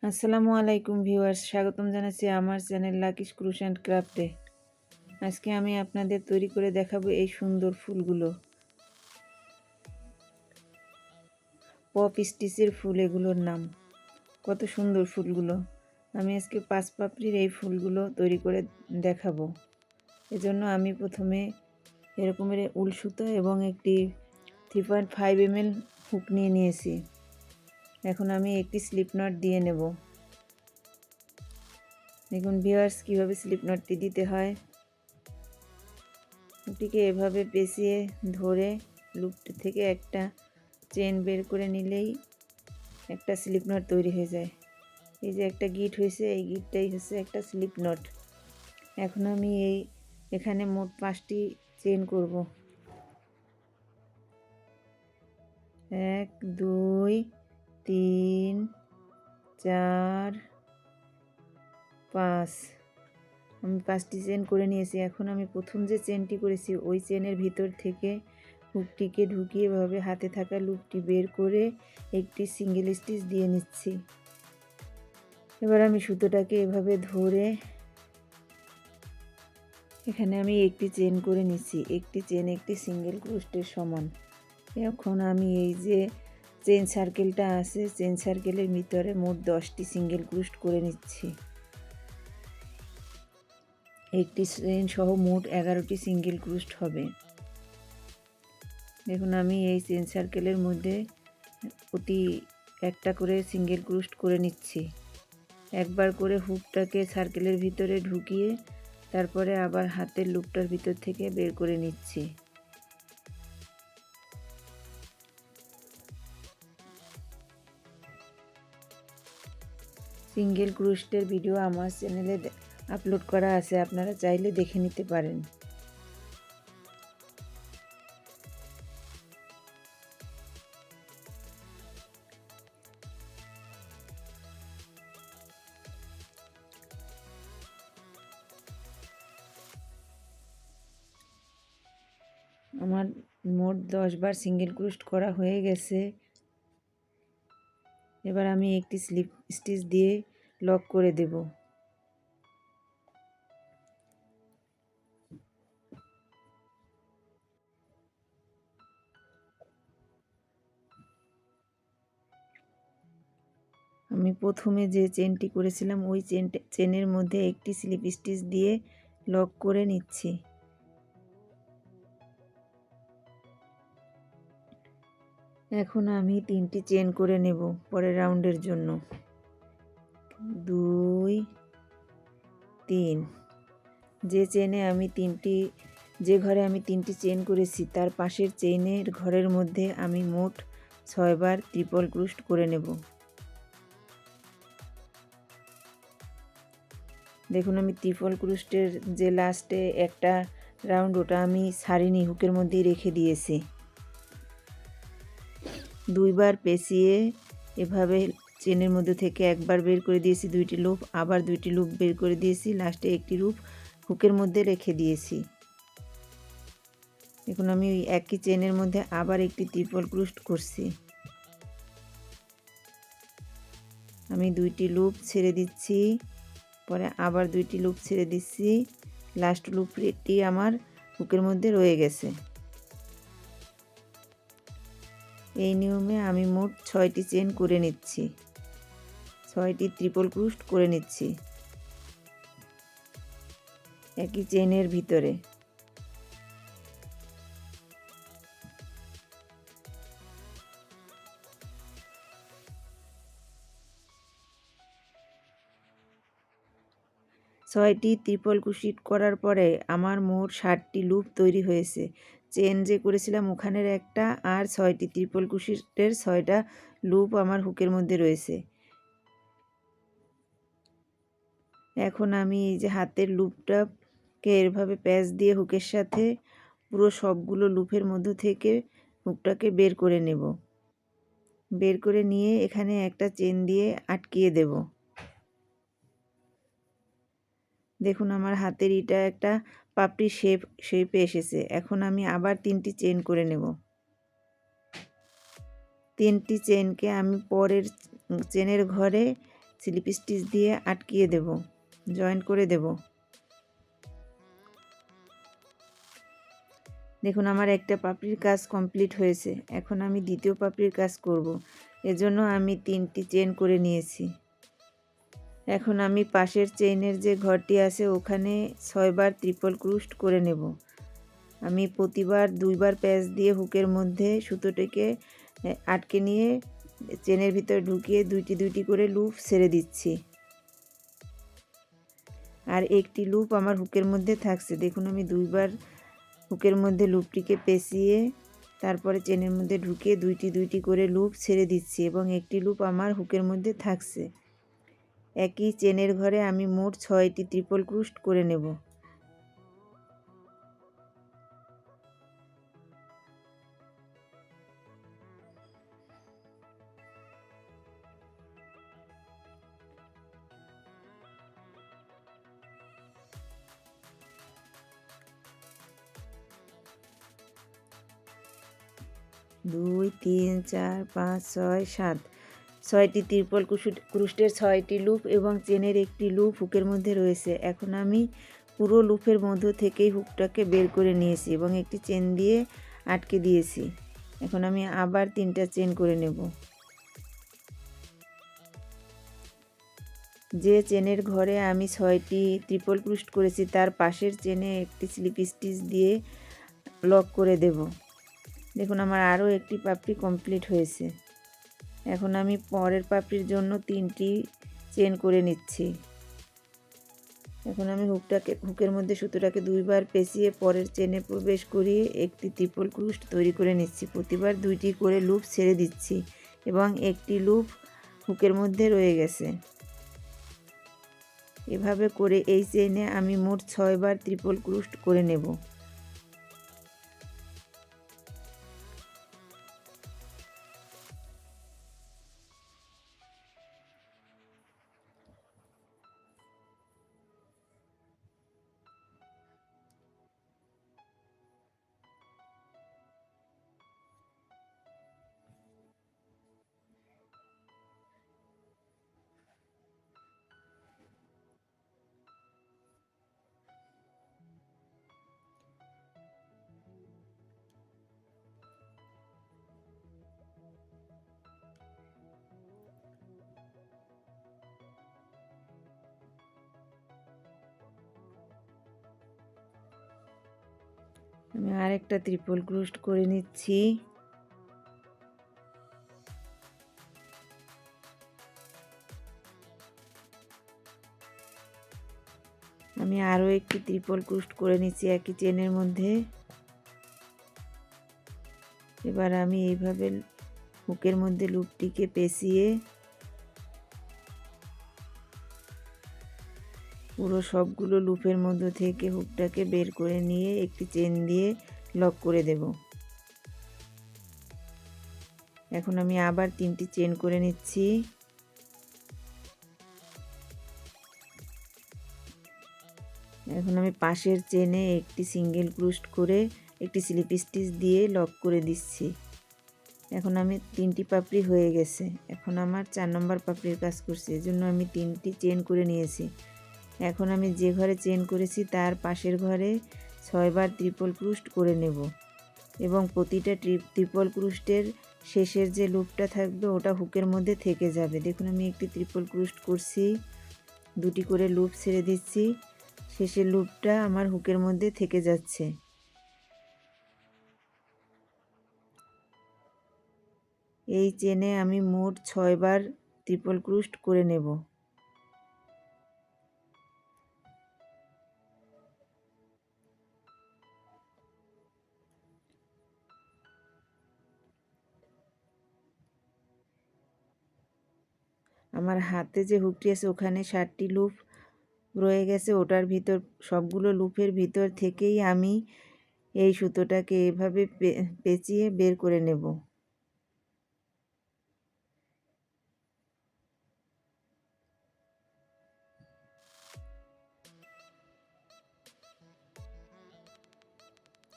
আসসালামু আলাইকুম ভিউয়ার্স, স্বাগতম জানাচ্ছি আমার চ্যানেল লাকিস ক্রুশ অ্যান্ড ক্রাফটে। আজকে আমি আপনাদের তৈরি করে দেখাবো এই সুন্দর ফুলগুলো। পপ স্টিচের ফুল এগুলোর নাম। কত সুন্দর ফুলগুলো। আমি আজকে 5 পাপড়ির এই ফুলগুলো তৈরি করে দেখাবো। এজন্য আমি প্রথমে এরকমের উল সুতো এবং একটি 3.5 ml হুক নিয়ে নিয়েছি। এখন আমি একটি স্লিপ নট দিয়ে নেব। দেখুন ভিউয়ার্স, কীভাবে স্লিপ নটটি দিতে হয়। হুকটিকে এভাবে পেঁচিয়ে ধরে লুপটি থেকে একটা চেন বের করে নিলেই একটা স্লিপ নট তৈরি হয়ে যায়। এই যে একটা গিট হয়েছে, এই গিটটাই হচ্ছে একটা স্লিপ নট। এখন আমি এখানে মোট 5টি চেন করব। 1 2 3 4 5। আমি 5টি চেন করে নিয়েছি। এখন আমি প্রথম যে চেনটি করেছি ওই চেনের ভিতর থেকে হুকটিকে ঢুকিয়ে এভাবে হাতে থাকা লুপটি বের করে একটি সিঙ্গেল স্টিচ দিয়ে নিচ্ছি। এবার আমি সুতোটাকে এভাবে ধরে এখানে আমি একটি চেন করে নিচ্ছি। একটি চেন একটি সিঙ্গেল ক্রোশের সমান। এখন আমি এই যে চেন সার্কেলটা আছে, চেন সার্কেলের ভিতরে মোট 10টি সিঙ্গেল ক্রোশ করে নিচ্ছি। একটি চেন সহ মোট 11টি সিঙ্গেল ক্রোশ হবে। দেখুন আমি এই চেন সার্কেলের মধ্যে প্রতি একটা করে সিঙ্গেল ক্রোশ করে নিচ্ছি। একবার করে হুকটাকে সার্কেলের ভিতরে ঢুকিয়ে তারপরে আবার হাতের লুপটার ভিতর থেকে বের করে নিচ্ছি। সিঙ্গেল ক্রোশের ভিডিও আমার চ্যানেলে আপলোড করা আছে, আপনারা চাইলে দেখে নিতে পারেন। আমার মোট 10 বার সিঙ্গেল ক্রোশ করা হয়ে গেছে। এবার আমি একটি স্লিপ স্টিচ দিয়ে লক করে দেব। আমি প্রথমে যে চেনটি করেছিলাম ওই চেনের মধ্যে একটি স্লিপ স্টিচ দিয়ে লক করে নিচ্ছি। এখন আমি 3টি চেন করে নেব পরের রাউন্ডের জন্য। 2 3। যে ঘরে আমি 3টি চেন করেছি তার পাশের চেইনের ঘরের মধ্যে আমি মোট 6 বার ট্রিপল ক্রোশ করে নেব। দেখুন আমি ট্রিপল ক্রোশের যে লাস্টে একটা রাউন্ড ওটা আমি ছাড়িনি, হুকের মধ্যেই রেখে দিয়েছি। 2 বার পেঁচিয়ে এভাবে চেনের মধ্যে থেকে একবার বের করে দিয়েছি 2টি লুপ, আবার 2টি লুপ বের করে দিয়েছি, লাস্টে একটি লুপ হুকের মধ্যে রেখে দিয়েছি। এখন আমি ওই একই চেনের মধ্যে আবার একটি ট্রিপল ক্রোশ করছি। আমি 2টি লুপ ছেড়ে দিচ্ছি, পরে আবার 2টি লুপ ছেড়ে দিচ্ছি, লাস্ট লুপটি আমার হুকের মধ্যে রয়ে গেছে। এই নিয়মে আমি মোট 6টি চেন করে নিচ্ছি, 6টি ট্রিপল ক্রোশ করে নিচ্ছি একই চেনের ভিতরে। ছয়টি ট্রিপল ক্রোশ করার পরে আমার মোট 60টি লুপ তৈরি হয়েছে। চেন যে করেছিলাম ওখানের একটা, আর 6টি ট্রিপল ক্রোশের 6টা লুপ আমার হুকের মধ্যে রয়েছে। এখন আমি এই যে হাতের লুপটাকে এভাবে প্যাচ দিয়ে হুকের সাথে পুরো সবগুলো লুপের মধ্য থেকে হুকটাকে বের করে নেব। বের করে নিয়ে এখানে একটা চেন দিয়ে আটকিয়ে দেব। দেখুন আমার হাতের এটা একটা পাপড়ি শেপে এসেছে। এখন আমি আবার 3টি চেন করে নেব। 3টি চেনকে আমি পরের চেনের ঘরে স্লিপ স্টিচ দিয়ে আটকিয়ে দেব, জয়েন্ট করে দেব। দেখুন আমার একটা পাপড়ির কাজ কমপ্লিট হয়েছে। এখন আমি দ্বিতীয় পাপড়ির কাজ করব। এজন্য আমি 3টি চেন করে নিয়েছি। এখন আমি পাশের চেইনের যে ঘরটি আছে ওখানে 6 বার ট্রিপল ক্রুশ করে নেব। আমি প্রতিবার 2 বার প্যাঁচ দিয়ে হুকের মধ্যে সুতোটাকে আটকে নিয়ে চেনের ভিতর ঢুকিয়ে দুইটি করে লুপ ছেড়ে দিচ্ছি। আর একটি লুপ আমার হুকের মধ্যে থাকছে। দেখুন আমি 2 বার হুকের মধ্যে লুপটিকে পেঁচিয়ে তারপরে চেনের মধ্যে ঢুকিয়ে দুইটি করে লুপ ছেড়ে দিচ্ছি এবং একটি লুপ আমার হুকের মধ্যে থাকছে। একই চেনের ঘরে আমি মোট 6টি ট্রিপল ক্রুশ করে নেব। দুই, 3, 4, 5, 6, 7 6টি ট্রিপল ক্রুশের 6টি লুপ এবং চেনের একটি লুপ হুকের মধ্যে রয়েছে। এখন আমি পুরো লুপের মধ্য থেকেই হুকটাকে বের করে নিয়েছি এবং একটি চেন দিয়ে আটকে দিয়েছি। এখন আমি আবার 3টা চেন করে নেব। যে চেনের ঘরে আমি 6টি ট্রিপল ক্রুশ করেছি তার পাশের চেনে একটি স্লিপ স্টিচ দিয়ে লক করে দেব। দেখুন আমার আরও একটি পাপড়ি কমপ্লিট হয়েছে। এখন আমি পরের পাপড়ির জন্য 3টি চেন করে নিচ্ছি। এখন আমি হুকের মধ্যে সুতোটাকে 2 বার পেঁচিয়ে পরের চেনে প্রবেশ করিয়ে একটি ট্রিপল ক্রুশ তৈরি করে নিচ্ছি। প্রতিবার 2টি করে লুপ ছেড়ে দিচ্ছি এবং একটি লুপ হুকের মধ্যে রয়ে গেছে। এভাবে করে এই চেইনে আমি মোট 6 বার ট্রিপল ক্রুশ করে নেব। আমি আরেকটা ট্রিপল ক্রুশ করে নিচ্ছি। আমি আরও একটি ট্রিপল ক্রুশ করে নিচ্ছি একই চেনের মধ্যে। এবার আমি এইভাবে হুকের মধ্যে লুপটিকে পেঁচিয়ে পুরো সবগুলো লুপের মধ্য থেকে হুকটাকে বের করে নিয়ে একটি চেন দিয়ে লক করে দেব। এখন আমি আবার 3টি চেন করে নিচ্ছি। এখন আমি পাশের চেনে একটি সিঙ্গেল ক্রুশ করে একটি স্লিপ স্টিচ দিয়ে লক করে দিচ্ছি। এখন আমি 3টি পাপড়ি হয়ে গেছে। এখন আমার 4 নম্বর পাপড়ির কাজ করছি, এজন্য আমি 3টি চেন করে নিয়েছি। এখন আমি যে ঘরে চেন করেছি তার পাশের ঘরে 6 বার ট্রিপল ক্রুশ করে নেব এবং প্রতিটা ট্রিপল ক্রুশের শেষের যে লুপটা থাকবে ওটা হুকের মধ্যে থেকে যাবে। দেখুন আমি একটি ট্রিপল ক্রুশ করছি, 2টি করে লুপ ছেড়ে দিচ্ছি, শেষের লুপটা আমার হুকের মধ্যে থেকে যাচ্ছে। এই চেনে আমি মোট 6 বার ট্রিপল ক্রুশ করে নেব। আমার হাতে যে হুকটি আছে ওখানে 7টি লুপ রয়ে গেছে, ওটার ভিতর সবগুলো লুপের ভিতর থেকেই আমি এই সুতোটাকে এভাবে পেঁচিয়ে বের করে নেব।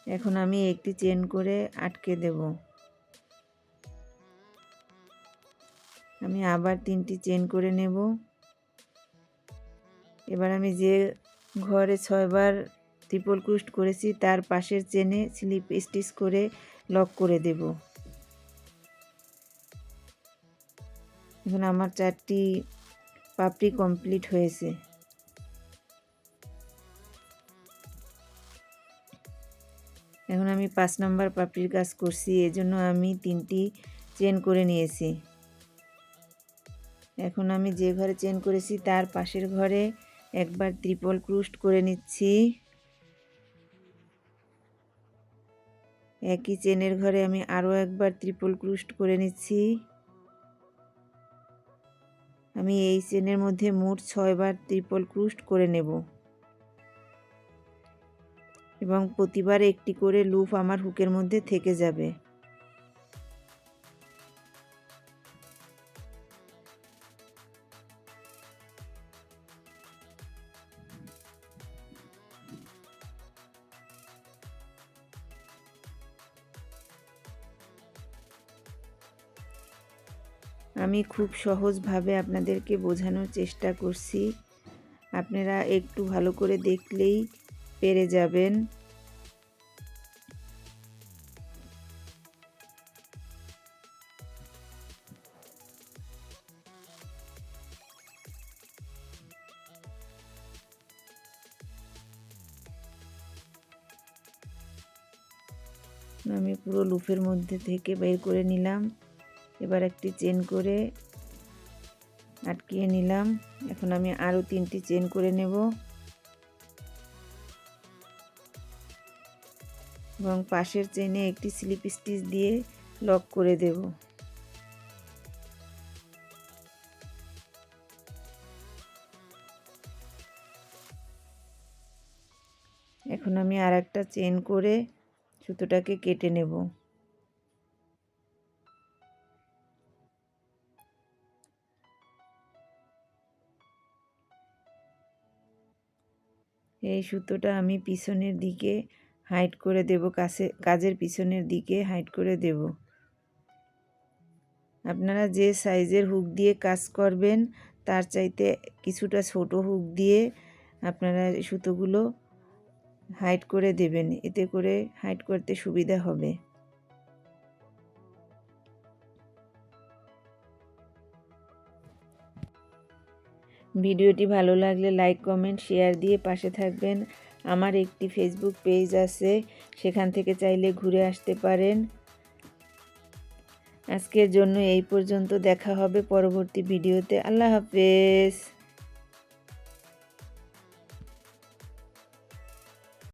এখন আমি একটি চেন করে আটকে দেব। আমি আবার 3টি চেন করে নেব। এবার আমি যে ঘরে 6বার ট্রিপল ক্রোস্ট করেছি তার পাশের চেনে স্লিপ স্টিচ করে লক করে দেব। এখন আমার 4টি পাপড়ি কমপ্লিট হয়েছে। এখন আমি 5 নাম্বার পাপড়ির কাজ করছি, এজন্য আমি 3টি চেন করে নিয়েছি। এখন আমি যে ঘরে চেন করেছি তার পাশের ঘরে একবার ট্রিপল ক্রোস্ট করে নিচ্ছি। একই চেনের ঘরে আমি আরও একবার ট্রিপল ক্রোস্ট করে নিচ্ছি। আমি এই চেনের মধ্যে মোট 6বার ট্রিপল ক্রোস্ট করে নেব এবং প্রতিবার একটি করে লুপ আমার হুকের মধ্যে থেকে যাবে। আমি খুব সহজভাবে আপনাদেরকে বোঝানোর চেষ্টা করছি, আপনারা একটু ভালো করে দেখলেই পেরে যাবেন। আমি পুরো লুপের মধ্যে থেকে বের করে নিলাম। এবার একটি চেন করে আটকিয়ে নিলাম। এখন আমি আরও 3টি চেন করে নেব এবং পাশের চেনে একটি স্লিপ স্টিচ দিয়ে লক করে দেব। এখন আমি আরেকটা চেন করে সুতোটাকে কেটে নেব। এই সুতোটা আমি পিছনের দিকে হাইড করে দেব, কাজের পিছনের দিকে হাইড করে দেব। আপনারা যে সাইজের হুক দিয়ে কাজ করবেন তার চাইতে কিছুটা ছোট হুক দিয়ে আপনারা সুতোগুলো হাইড করে দেবেন, এতে করে হাইড করতে সুবিধা হবে। ভিডিওটি ভালো লাগলে লাইক কমেন্ট শেয়ার দিয়ে পাশে থাকবেন। আমার একটি ফেসবুক পেজ আছে, সেখান থেকে চাইলে ঘুরে আসতে পারেন। আজকের জন্য এই পর্যন্ত, দেখা হবে পরবর্তী ভিডিওতে। আল্লাহ হাফেজ।